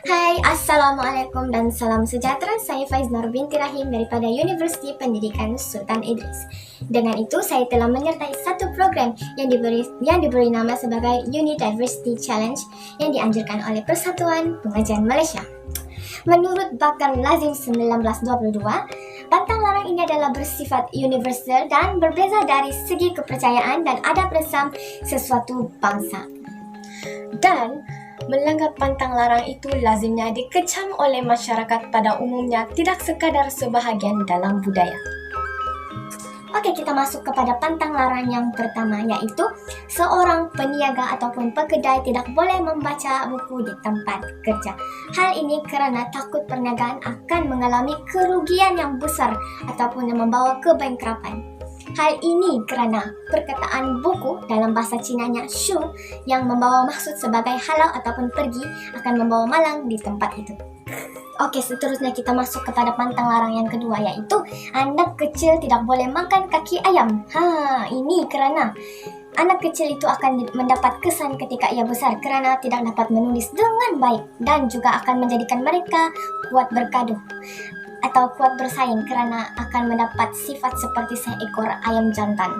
Hai, Assalamualaikum dan salam sejahtera. Saya Faiz Nur binti Rahim daripada Universiti Pendidikan Sultan Idris. Dengan itu, saya telah menyertai satu program yang diberi nama sebagai Uni Diversity Challenge yang dianjurkan oleh Persatuan Pengajian Malaysia. Menurut Bakar Lazim 1922, pantang larang ini adalah bersifat universal dan berbeza dari segi kepercayaan dan adab resam sesuatu bangsa. Dan melanggar pantang larang itu lazimnya dikecam oleh masyarakat pada umumnya, tidak sekadar sebahagian dalam budaya. Oke, kita masuk kepada pantang larang yang pertama, yaitu seorang peniaga ataupun pekedai tidak boleh membaca buku di tempat kerja. Hal ini kerana takut perniagaan akan mengalami kerugian yang besar ataupun yang membawa kebangkrutan. Hal ini kerana perkataan buku dalam bahasa Cinanya shu yang membawa maksud sebagai halau ataupun pergi akan membawa malang di tempat itu. Oke, seterusnya kita masuk kepada pantang larang yang kedua, yaitu anak kecil tidak boleh makan kaki ayam. Ini kerana anak kecil itu akan mendapat kesan ketika ia besar kerana tidak dapat menulis dengan baik dan juga akan menjadikan mereka kuat bergaduh atau kuat bersaing kerana akan mendapat sifat seperti seekor ayam jantan.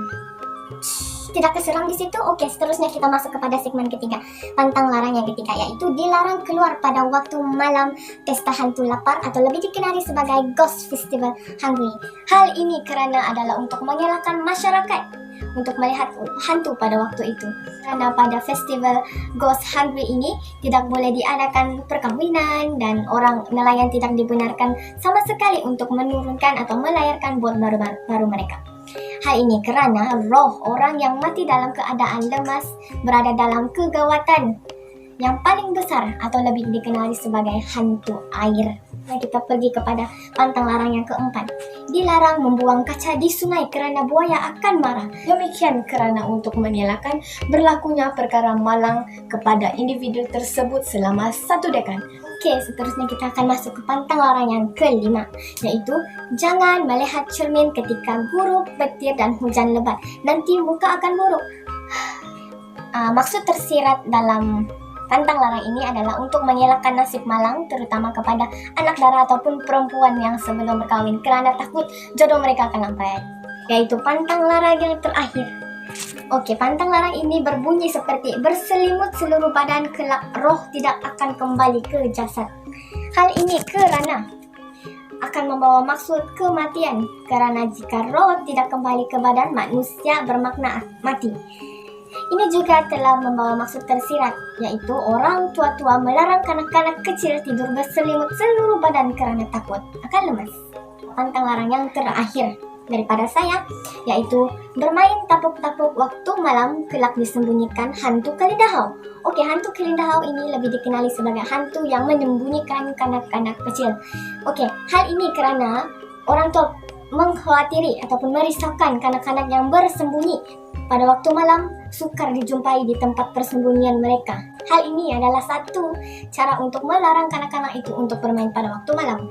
Tidak keseram di situ. Oke, seterusnya kita masuk kepada segmen ketiga, pantang larang yang ketiga, yaitu dilarang keluar pada waktu malam pesta hantu lapar atau lebih dikenali sebagai Ghost Festival Hungry. Hal ini kerana adalah untuk mengelakkan masyarakat untuk melihat hantu pada waktu itu. Karena pada festival Ghost Hungry ini tidak boleh diadakan perkahwinan dan orang nelayan tidak dibenarkan sama sekali untuk menurunkan atau melayarkan bot baru mereka. Hal ini kerana roh orang yang mati dalam keadaan lemas berada dalam kegawatan yang paling besar atau lebih dikenali sebagai hantu air. Nah, kita pergi kepada pantang larang yang keempat. Dilarang membuang kaca di sungai kerana buaya akan marah. Demikian kerana untuk mengelakkan berlakunya perkara malang kepada individu tersebut selama 1 dekad. Oke, seterusnya kita akan masuk ke pantang larang yang kelima, yaitu jangan melihat cermin ketika gurub, petir dan hujan lebat. Nanti muka akan buruk. Maksud tersirat dalam pantang larang ini adalah untuk mengelakkan nasib malang, terutama kepada anak dara ataupun perempuan yang sebelum berkahwin kerana takut jodoh mereka akan lambat. Yaitu pantang larang yang terakhir. Oke, pantang larang ini berbunyi seperti berselimut seluruh badan kelak roh tidak akan kembali ke jasad. Hal ini kerana akan membawa maksud kematian, kerana jika roh tidak kembali ke badan, manusia bermakna mati. Ini juga telah membawa maksud tersirat, yaitu orang tua-tua melarang kanak-kanak kecil tidur berselimut seluruh badan kerana takut akan lemas. Pantang larang yang terakhir daripada saya, yaitu bermain tapuk-tapuk waktu malam kelak disembunyikan hantu kelidahau. Oke, hantu kelidahau ini lebih dikenali sebagai hantu yang menyembunyikan kanak-kanak kecil. Oke, hal ini kerana orang tua mengkhawatiri ataupun merisaukan kanak-kanak yang bersembunyi pada waktu malam sukar dijumpai di tempat persembunyian mereka. Hal ini adalah satu cara untuk melarang kanak-kanak itu untuk bermain pada waktu malam.